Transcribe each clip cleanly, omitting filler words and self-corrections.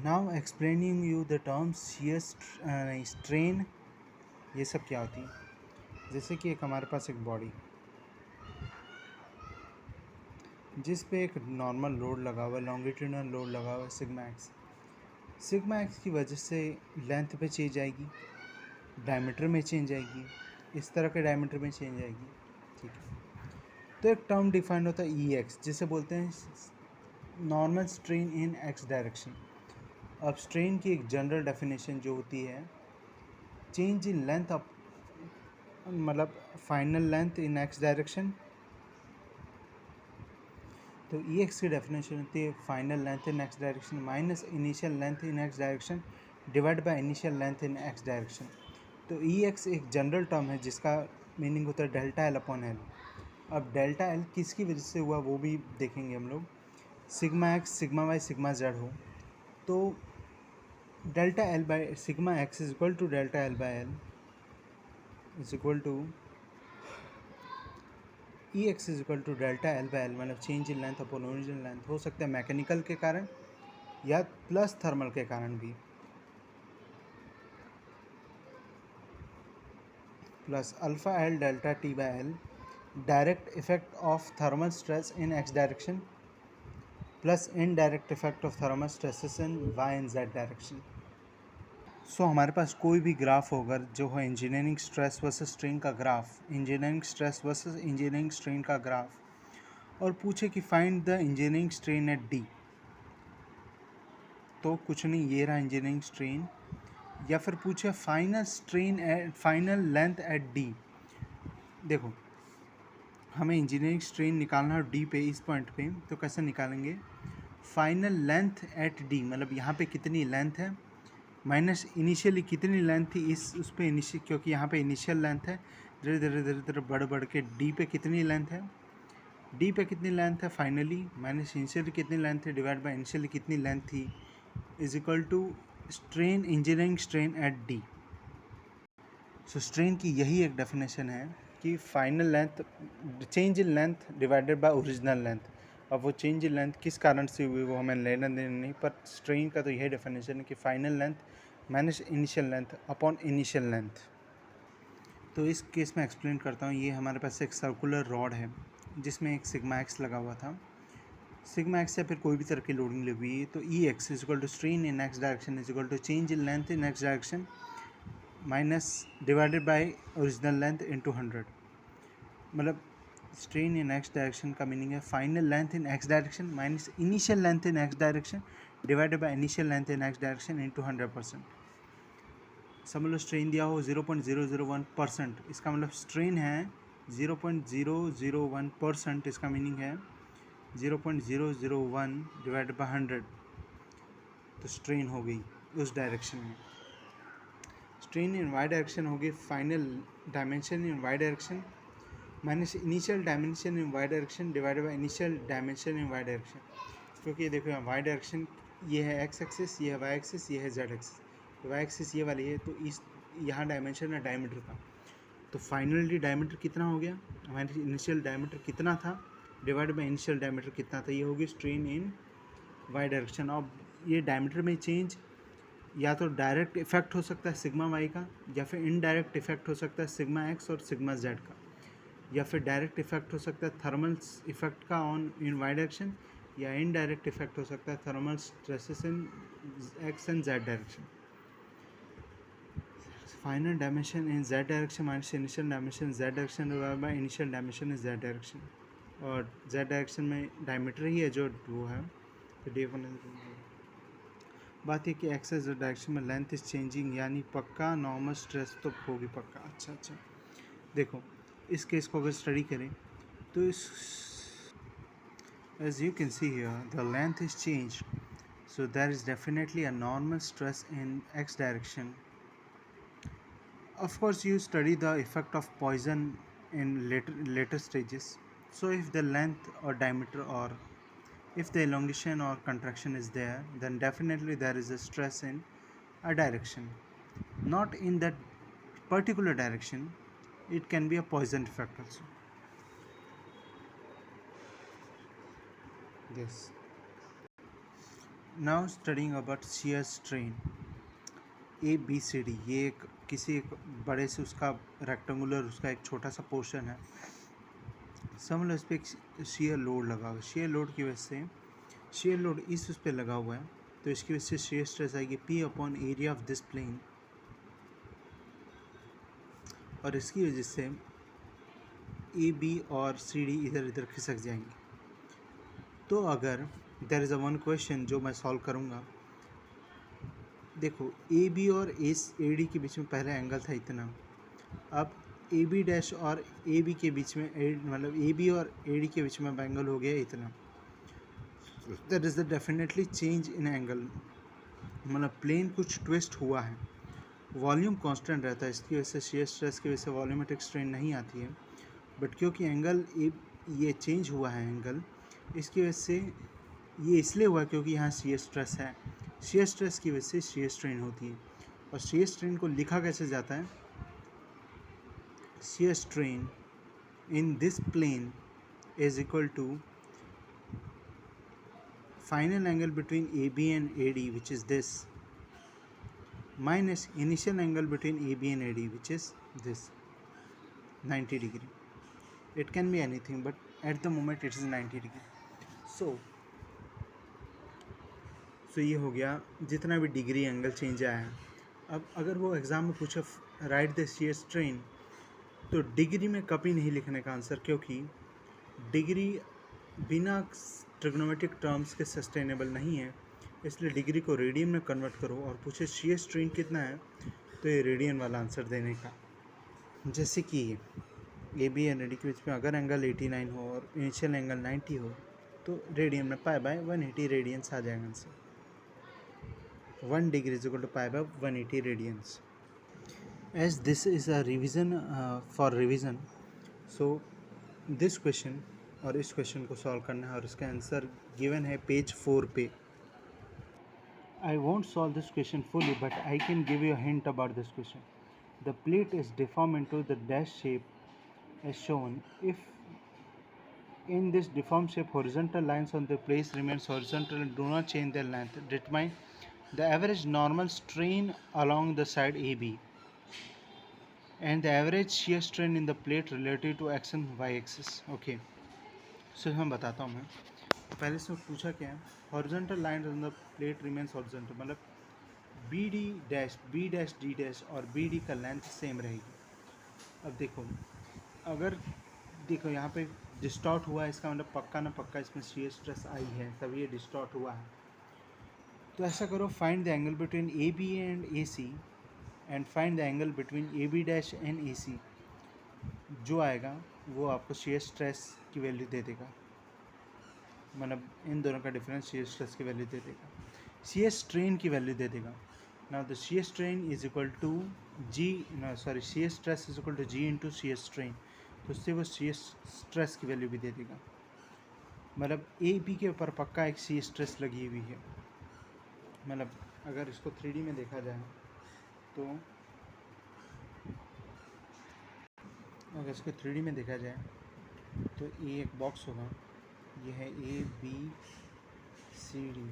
Now explaining you the terms shear strain, ये सब क्या होती है। जैसे कि एक हमारे पास एक बॉडी जिस पे एक नॉर्मल लोड लगा हुआ है, लॉन्गिट्यूडनल लोड लगा हुआ है सिग्मा एक्स। सिग्मा एक्स की वजह से लेंथ पे चेंज आएगी, डायमीटर में चेंज आएगी, इस तरह के डायमीटर में चेंज आएगी। ठीक है, तो एक टर्म डिफाइंड होता है ई एक्स, जिसे बोलते हैं normal strain in x direction. अब स्ट्रेन की एक जनरल डेफिनेशन जो होती है, चेंज इन लेंथ अप, मतलब final length in x direction. तो ई एक्स की डेफिनेशन होती है final length in x direction minus initial length in x direction divide by initial length in x direction. तो e x एक general term है जिसका meaning होता है डेल्टा एल अपॉन एल। अब डेल्टा एल किसकी वजह से हुआ वो भी देखेंगे हम लोग। Sigma x sigma y sigma z हो तो delta l by sigma x is equal to delta l by l is equal to e x is equal to delta l by l, मतलब change in length upon original length. हो सकता है mechanical के कारण या plus thermal के कारण भी, plus alpha l delta t by l direct effect of thermal stress in x direction plus indirect effect of thermal stresses in y and z direction. So हमारे पास कोई भी ग्राफ होगा जो है इंजीनियरिंग स्ट्रेस वर्सेस स्ट्रेन का graph, engineering stress versus engineering strain का graph, और पूछे कि find the engineering strain at d, तो कुछ नहीं, ये रहा इंजीनियरिंग स्ट्रेन। या फिर पूछे final strain at final length at D. देखो हमें इंजीनियरिंग स्ट्रेन निकालना है डी पे, इस पॉइंट पे, तो कैसे निकालेंगे। फाइनल लेंथ एट डी, मतलब यहाँ पे कितनी लेंथ है माइनस इनिशियली कितनी लेंथ थी इस उस पर इनिशियल, क्योंकि यहाँ पे इनिशियल लेंथ है, धीरे धीरे धीरे धीरे बढ़ बढ़ के डी पे कितनी लेंथ है, डी पे कितनी लेंथ है फाइनली, माइनस इनिशियली कितनी लेंथ है डिवाइड बाय इनिशियली कितनी लेंथ थी, is equal to strain engineering strain at D. So strain की यही एक डेफिनेशन है कि final length, change in length divided by original length. अब वो चेंज इन लेंथ किस कारण से हुई वो हमें लेना देना नहीं, पर स्ट्रेन का तो यही डेफिनेशन है कि final length minus initial length upon initial length. तो इस केस में एक्सप्लेन करता हूँ। ये हमारे पास एक सर्कुलर रॉड है जिसमें एक सिग्मा एक्स लगा हुआ था। सिग्मा एक्स या फिर कोई भी तरह की लोडिंग लगी हुई है, तो e x is equal to strain in x direction is equal to change in length in x direction minus divided by original length into 100। मतलब स्ट्रेन इन एक्स डायरेक्शन का मीनिंग है final length in x direction minus initial length in x direction divided by initial length in x direction into 100%। समझ लो strain दिया हो 0.001%, इसका मतलब strain है 0.001%, इसका मीनिंग है 0.001 डिवाइडेड बाय 100, तो स्ट्रेन हो गई उस डायरेक्शन में। स्ट्रेन इन वाई डायरेक्शन हो गई final dimension in y direction minus initial dimension in y direction divided by initial dimension in y direction. क्योंकि देखो यहाँ वाई डायरेक्शन ये है एक्स एक्सिस, ये है वाई एक्सिस, ये है जेड एक्सिस। तो वाई एक्सिस ये वाली है, तो इस यहाँ डायमेंशन है डायमीटर का, तो फाइनली डायमीटर कितना हो गया, हमारे इनिशियल डायमीटर कितना था डिवाइड बाय इनिशियल डायमीटर कितना था, ये होगी स्ट्रेन इन वाई डायरेक्शन। अब ये डायमीटर में चेंज या तो डायरेक्ट इफेक्ट हो सकता है सिग्मा वाई का, या फिर इनडायरेक्ट इफेक्ट हो सकता है सिग्मा एक्स और सिग्मा जेड का, या फिर डायरेक्ट इफेक्ट हो सकता है थर्मल इफेक्ट का ऑन इन वाई डायरेक्शन, या इनडायरेक्ट इफेक्ट हो सकता है thermal stresses in x and z direction. Final dimension in Z direction minus initial dimension Z direction divided by initial dimension in Z direction, और Z direction में diameter ही है जो वो है, तो डी बात है कि एक्सेस डायरेक्शन में लेंथ इज चेंजिंग, यानी पक्का नॉर्मल स्ट्रेस तो होगी पक्का। अच्छा देखो इस केस को अगर स्टडी करें तो इस as you can see here the length is changed, so there is definitely a normal stress in x direction. Of course you study the effect of Poisson in later stages, so if the length or diameter or if the elongation or contraction is there, then definitely there is a stress in a direction, not in that particular direction. It can be a Poisson effect also. Yes. Now studying about shear strain A B C D, ये एक बड़े से उसका rectangular उसका एक छोटा सा portion है। समझ लो इस पर एक शियर लोड लगा हुआ है। शियर लोड की वजह से शेयर लोड उस पर लगा हुआ है, तो इसकी वजह से शेयर स्ट्रेस आएगी P upon area of this plane, और इसकी वजह से ए बी और सी डी इधर इधर खिसक जाएंगे। तो अगर there is a one question जो मैं सॉल्व करूँगा, देखो ए बी और ए डी के बीच में पहले एंगल था इतना, अब ए बी डैश और ए बी के बीच में मतलब ए बी और ए डी के बीच में एंगल हो गया इतना। That is the definitely change in angle, मतलब प्लेन कुछ ट्विस्ट हुआ है। वॉल्यूम कांस्टेंट रहता है, इसकी वजह से शेयर स्ट्रेस की वजह से वॉल्यूमेट्रिक स्ट्रेन नहीं आती है, बट क्योंकि एंगल ये चेंज हुआ है एंगल, इसकी वजह से ये इसलिए हुआ क्योंकि यहाँ शेयर स्ट्रेस है। शेयर स्ट्रेस की वजह से शेयर स्ट्रेन होती है, और शेयर स्ट्रेन को लिखा कैसे जाता है, shear strain in this plane is equal to final angle between A B and A D which is this, minus initial angle between AB and AD which is this 90 degree. It can be anything but at the moment it is 90 degree. So ये हो गया जितना भी degree angle change आया है। अब अगर वो एग्ज़ाम में पूछे राइट द शियर स्ट्रेन, तो डिग्री में कभी नहीं लिखने का आंसर, क्योंकि डिग्री बिना ट्रिग्नोमेट्रिक टर्म्स के सस्टेनेबल नहीं है, इसलिए डिग्री को रेडियन में कन्वर्ट करो और पूछे शियर स्ट्रेन कितना है, तो ये रेडियन वाला आंसर देने का। जैसे कि ए बी एंड डी के बीच में अगर एंगल 89 हो और इनिशियल एंगल 90 हो, तो रेडियन में पाई बाय 180 रेडियंस आ जाएगा answer. 1 degree is equal to pi by 180 radians. As this is a revision for revision, so this question और इस क्वेश्चन को सॉल्व करना है, और इसका आंसर गिवन है पेज 4 पे। I won't solve this question fully, but I can give you a hint about this question. The plate is deformed into the dash shape as shown. If in this deformed shape horizontal lines on the plate remains horizontal and do not change their length, determine the average normal strain along the side AB and the average shear strain in the plate relative to x and y axis. Okay, so मैं बताता हूँ। मैं पहले से पूछा क्या है, horizontal line on the plate remains horizontal, मतलब बी डैश डी डैश और बी डी का लेंथ सेम रहेगी। अब देखो, अगर देखो यहाँ पे डिस्टॉर्ट हुआ है, इसका मतलब पक्का ना पक्का इसमें शियर स्ट्रेस आई है, तभी ये डिस्टॉर्ट हुआ है। तो ऐसा करो, find the angle between A B and a c and find the angle between A b dash and a c. जो आएगा वो आपको शियर स्ट्रेस की वैल्यू दे देगा, मतलब इन दोनों का डिफरेंस शियर स्ट्रेस की वैल्यू दे देगा, शियर स्ट्रेन की वैल्यू दे देगा। Now the shear strain is equal to shear stress is equal to g into shear strain, तो उससे वो शियर स्ट्रेस की वैल्यू भी दे देगा। मतलब ए बी के ऊपर पक्का एक शियर स्ट्रेस लगी हुई है। मतलब अगर इसको 3D में देखा जाए, तो अगर इसको 3D में देखा जाए तो ये एक बॉक्स होगा, ये है ए बी सी डी,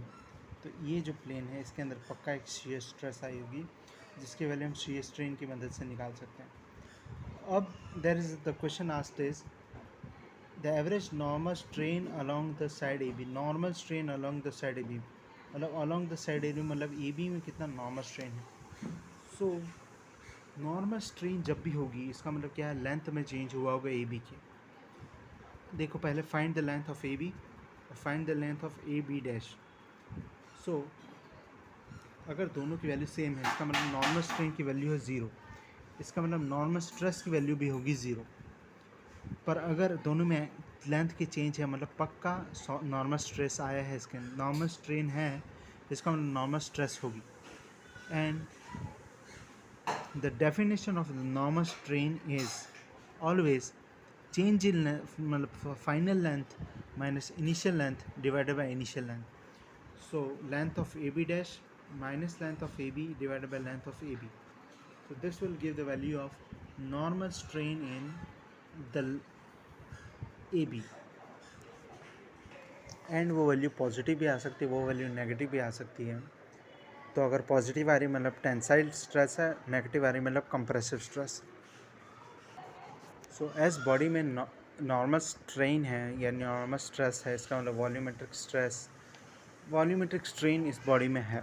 तो ये जो प्लेन है इसके अंदर पक्का एक शियर स्ट्रेस आई होगी, जिसके वैल्यू हम शियर स्ट्रेन की मदद से निकाल सकते हैं। अब there is the question asked is the average normal strain along the side a b, normal strain along the side a b, मतलब along the side a b मतलब ए बी में कितना नॉर्मल स्ट्रेन है। So normal strain जब भी होगी, इसका मतलब क्या है, लेंथ में चेंज हुआ होगा ए बी के। देखो पहले find the length of a b और find the length of a b dash. So अगर दोनों की वैल्यू सेम है, इसका मतलब नॉर्मल स्ट्रेन की वैल्यू है 0, इसका मतलब नॉर्मल स्ट्रेस की वैल्यू भी होगी 0। पर अगर दोनों में लेंथ की चेंज है, मतलब पक्का नॉर्मल स्ट्रेस आया है, इसके नॉर्मल स्ट्रेन है, इसका मतलब नॉर्मल स्ट्रेस होगी। And the definition of the normal strain is always change in मतलब final length minus initial length divided by initial length. So length of AB dash minus length of AB divided by length of AB. So this will give the value of normal strain in the AB. And वो value positive भी आ सकती है, वो value negative भी आ सकती है। तो अगर पॉजिटिव आ रही मतलब टेंसाइल स्ट्रेस है, नेगेटिव आ रही मतलब compressive stress. So as body में नॉर्मल स्ट्रेन है या नॉर्मल स्ट्रेस है, इसका मतलब वॉल्यूमेट्रिक स्ट्रेन इस बॉडी में है।